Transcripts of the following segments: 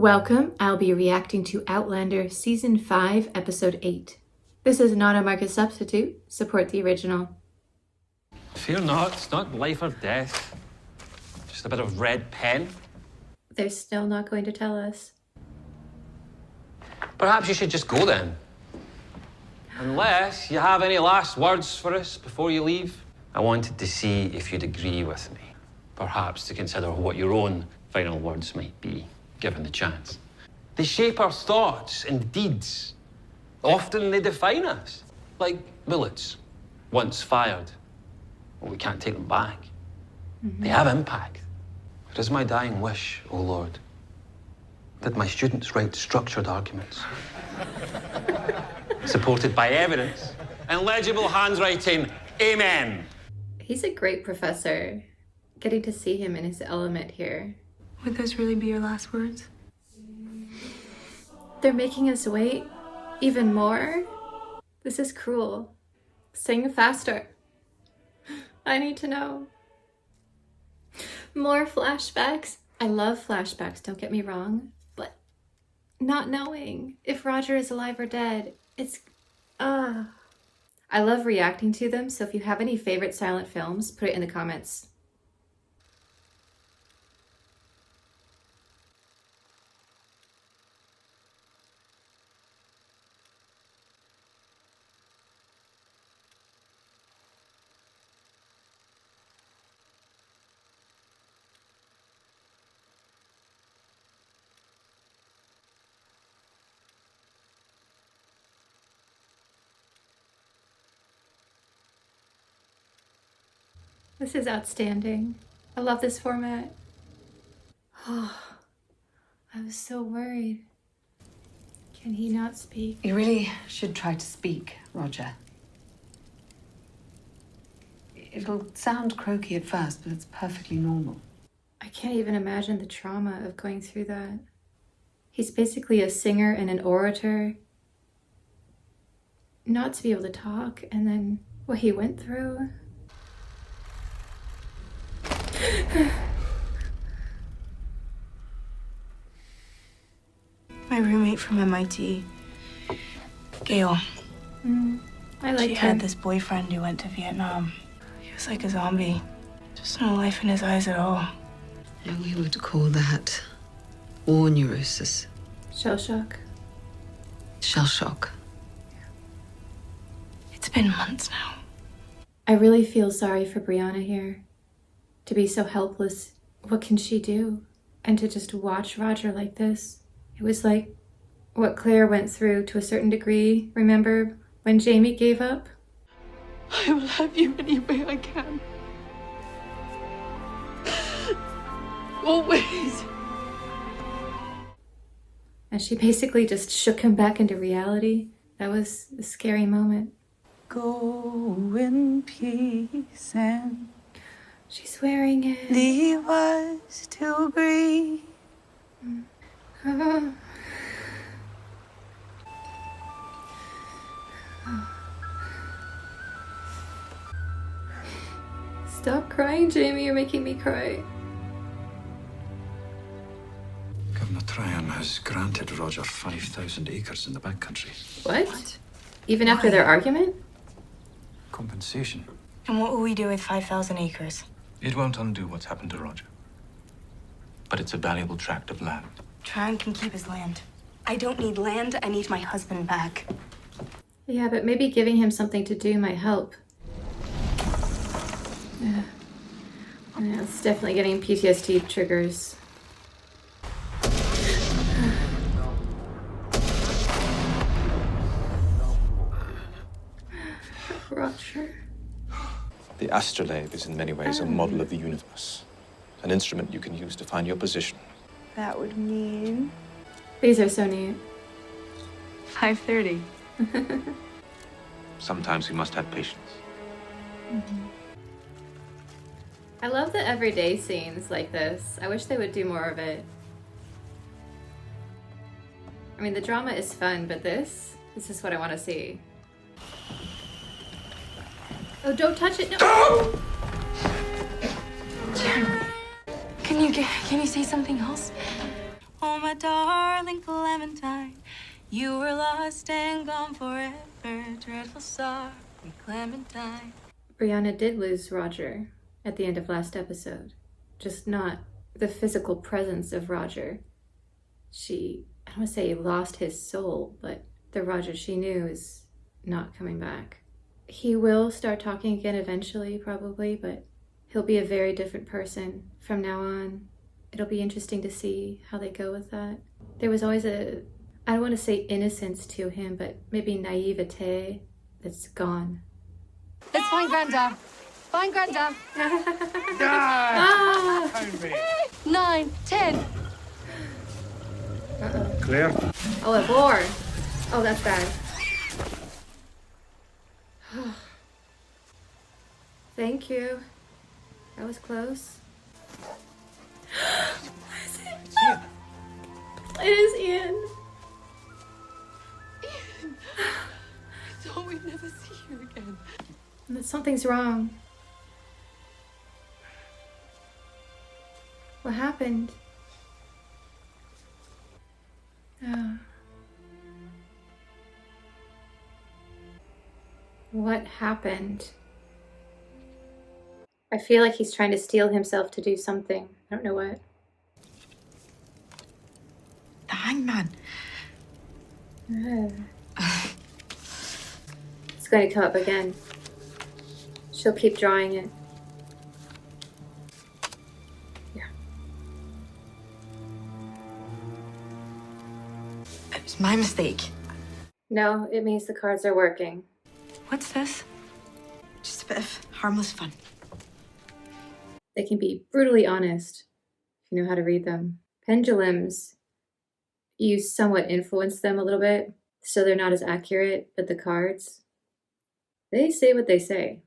Welcome. I'll be reacting to Outlander Season 5, Episode 8. This is not a market substitute. Support the original. Fear not, it's not life or death. Just a bit of red pen. They're still not going to tell us. Perhaps you should just go then. Unless you have any last words for us before you leave. I wanted to see if you'd agree with me. Perhaps to consider what your own final words might be, given the chance. They shape our thoughts and deeds. Often they define us, like bullets, once fired. Well, we can't take them back. They have impact. It is my dying wish, O Lord, that my students write structured arguments, supported by evidence and legible handwriting. Amen. He's a great professor. Getting to see him in his element here. Would those really be your last words? They're making us wait even more? This is cruel. Sing faster. I need to know. More flashbacks. I love flashbacks, don't get me wrong, but not knowing if Roger is alive or dead, it's, I love reacting to them, so if you have any favorite silent films, put it in the comments. This is outstanding. I love this format. Oh, I was so worried. Can he not speak? You really should try to speak, Roger. It'll sound croaky at first, but it's perfectly normal. I can't even imagine the trauma of going through that. He's basically a singer and an orator. Not to be able to talk, and then what he went through. My roommate from MIT, Gail. I like She her. had this boyfriend who went to Vietnam. He was like a zombie. Just no life in his eyes at all. And we would call that war neurosis. Shell shock. Shell shock. It's been months now. I really feel sorry for Brianna here. To be so helpless, what can she do? And to just watch Roger like this. It was like what Claire went through to a certain degree. Remember when Jamie gave up? I will have you any way I can. Always. And she basically just shook him back into reality. That was a scary moment. Go in peace and She's wearing it. leave us to grieve. Stop crying, Jamie. You're making me cry. Governor Tryon has granted Roger 5,000 acres in the backcountry. What? Even after their argument? Compensation. And what will we do with 5,000 acres? It won't undo what's happened to Roger. But it's a valuable tract of land. Tryon can keep his land. I don't need land, I need my husband back. Yeah, but maybe giving him something to do might help. Yeah, it's definitely getting PTSD triggers. Roger. The astrolabe is in many ways a model of the universe. An instrument you can use to find your position. That would mean These are so neat. 5:30. Sometimes we must have patience. I love the everyday scenes like this. I wish they would do more of it. I mean, the drama is fun, but this is what I want to see. Oh, don't touch it, no! Can you say something else? Oh, my darling Clementine, you were lost and gone forever. Dreadful sorry, Clementine. Brianna did lose Roger at the end of last episode. Just not the physical presence of Roger. I don't want to say lost his soul, but the Roger she knew is not coming back. He will start talking again eventually, probably, but he'll be a very different person from now on. It'll be interesting to see how they go with that. There was always I don't want to say innocence to him, but maybe naivete that's gone. Let's find Grandad. Find Grandad. Ah! 9, 10. Claire? Oh, a boar. Oh, that's bad. Thank you. That was close. What is it? It is Ian. I thought we'd never see you again. Something's wrong. What happened? Oh. What happened? I feel like he's trying to steel himself to do something. I don't know what. The hangman. It's going to come up again. She'll keep drawing it. Yeah. It was my mistake. No, it means the cards are working. What's this? Just a bit of harmless fun. They can be brutally honest if you know how to read them. Pendulums, you somewhat influence them a little bit, so they're not as accurate, but the cards, they say what they say.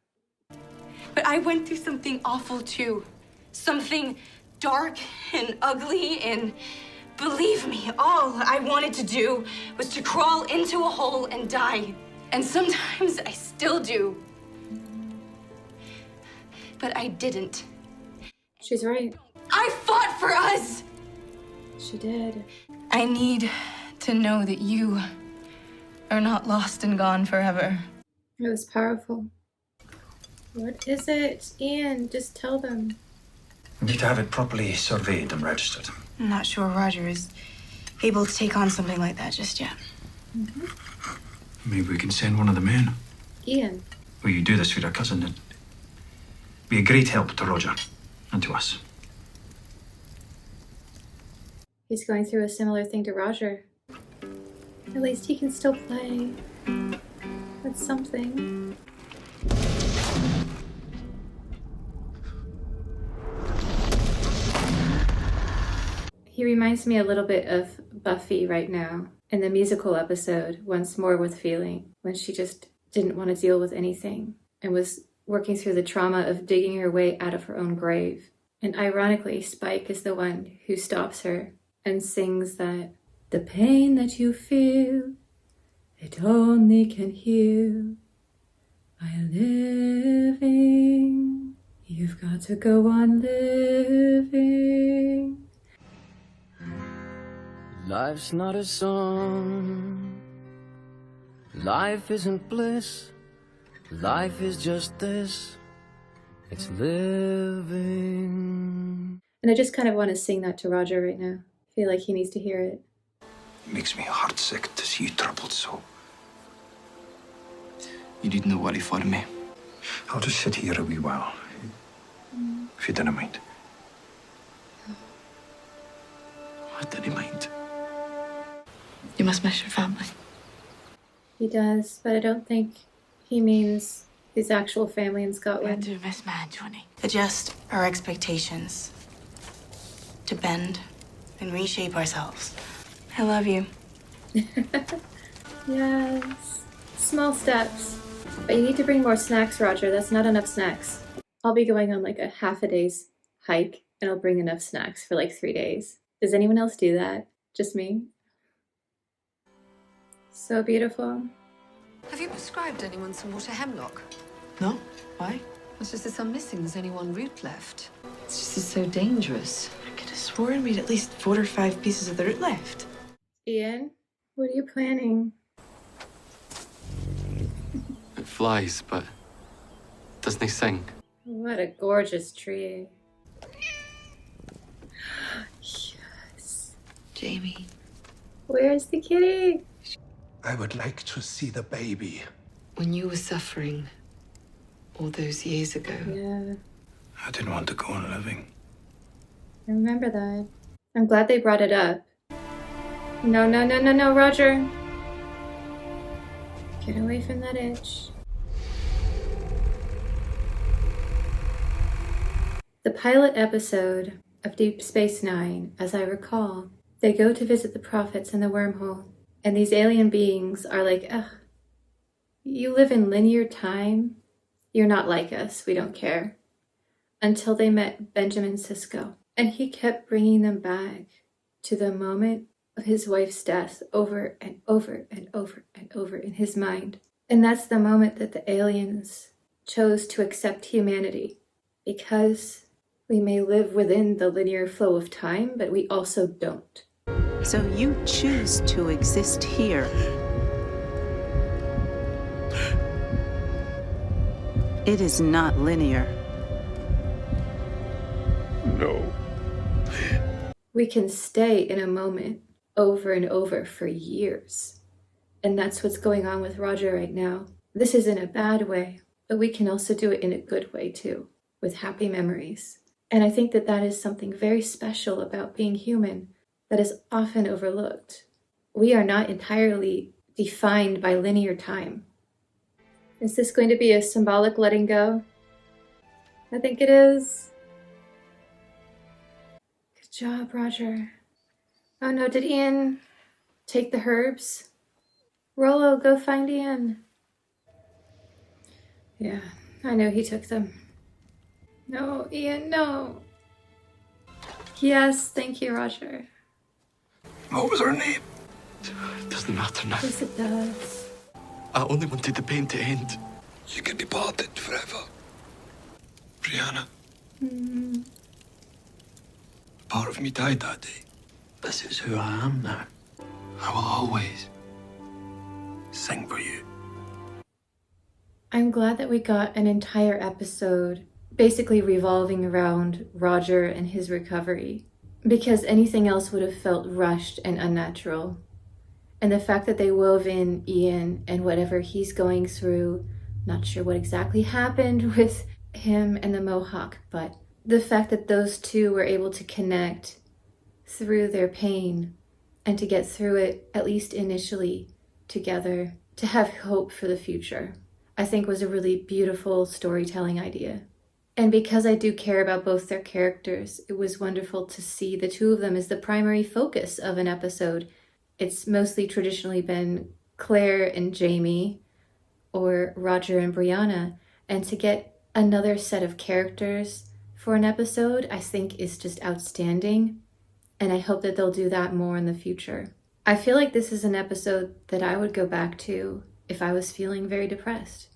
But I went through something awful too. Something dark and ugly, and believe me, all I wanted to do was to crawl into a hole and die. And sometimes I still do. But I didn't. She's right. I fought for us! She did. I need to know that you are not lost and gone forever. It was powerful. What is it? Ian, just tell them. We need to have it properly surveyed and registered. I'm not sure Roger is able to take on something like that just yet. Maybe we can send one of the men. Ian. Will you do this for your cousin? It'd be a great help to Roger and to us. He's going through a similar thing to Roger. At least he can still play. That's something. He reminds me a little bit of Buffy right now in the musical episode, Once More with Feeling, when she just didn't want to deal with anything and was working through the trauma of digging her way out of her own grave. And ironically, Spike is the one who stops her and sings that the pain that you feel, it only can heal by living. You've got to go on living. Life's not a song. Life isn't bliss. Life is just this. It's living. And I just kind of want to sing that to Roger right now. I feel like he needs to hear it. It makes me heartsick to see you troubled so. You needn't worry for me. I'll just sit here a wee while, if you didn't mind. I didn't mind. You must miss your family. He does, but I don't think he means his actual family in I Scotland. do miss man, Johnny. Adjust our expectations. To bend and reshape ourselves. I love you. Yes. Small steps. But you need to bring more snacks, Roger. That's not enough snacks. I'll be going on like a half a day's hike and I'll bring enough snacks for like 3 days. Does anyone else do that? Just me? So beautiful. Have you prescribed anyone some water hemlock? No? Why? It's just there's some missing. There's only one root left. It's just so dangerous. I could have sworn we'd at least 4 or 5 pieces of the route left. Ian, what are you planning? It flies, but doesn't it sing? What a gorgeous tree. Yes. Jamie. Where's the kitty? I would like to see the baby. When you were suffering all those years ago, Yeah, I didn't want to go on living. I remember that. I'm glad they brought it up. No, no, no, no, no, Roger. Get away from that itch. The pilot episode of Deep Space Nine, as I recall, they go to visit the prophets in the wormhole, and these alien beings are like, ugh, you live in linear time? You're not like us, we don't care. Until they met Benjamin Sisko, and he kept bringing them back to the moment of his wife's death over and over and over and over in his mind. And that's the moment that the aliens chose to accept humanity, because we may live within the linear flow of time, but we also don't. So you choose to exist here. It is not linear. No. We can stay in a moment over and over for years. And that's what's going on with Roger right now. This is in a bad way, but we can also do it in a good way too, with happy memories. And I think that that is something very special about being human that is often overlooked. We are not entirely defined by linear time. Is this going to be a symbolic letting go? I think it is. Good job, Roger. Oh no, did Ian take the herbs? Rollo, go find Ian. Yeah, I know he took them. No, Ian, no. Yes, thank you, Roger. What was her name? It doesn't matter now. Yes, it does. I only wanted the pain to end. You can be parted forever. Brianna. Part of me died that day. This is who I am now. I will always sing for you. I'm glad that we got an entire episode basically revolving around Roger and his recovery, because anything else would have felt rushed and unnatural. And the fact that they wove in Ian and whatever he's going through, not sure what exactly happened with him and the Mohawk, but the fact that those two were able to connect through their pain and to get through it, at least initially, together, to have hope for the future, I think was a really beautiful storytelling idea. And because I do care about both their characters, it was wonderful to see the two of them as the primary focus of an episode. It's mostly traditionally been Claire and Jamie, or Roger and Brianna, and to get another set of characters for an episode, I think is just outstanding, and I hope that they'll do that more in the future. I feel like this is an episode that I would go back to if I was feeling very depressed.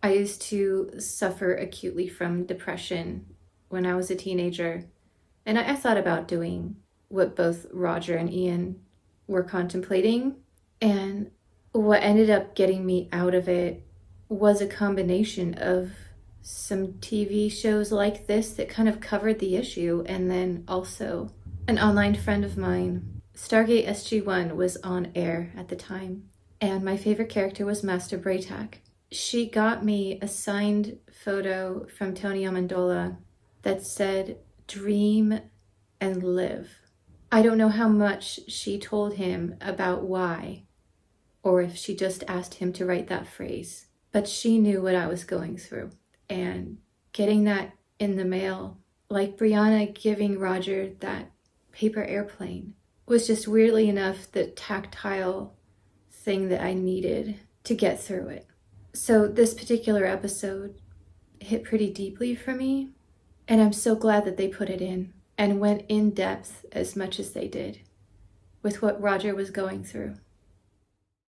I used to suffer acutely from depression when I was a teenager, and I thought about doing what both Roger and Ian were contemplating, and what ended up getting me out of it was a combination of some TV shows like this that kind of covered the issue, and then also an online friend of mine. Stargate SG-1 was on air at the time, and my favorite character was Master Braytak. She got me a signed photo from Tony Amendola that said, "Dream and live." I don't know how much she told him about why, or if she just asked him to write that phrase, but she knew what I was going through. And getting that in the mail, like Brianna giving Roger that paper airplane, was just weirdly enough the tactile thing that I needed to get through it. So this particular episode hit pretty deeply for me, and I'm so glad that they put it in and went in depth as much as they did with what Roger was going through.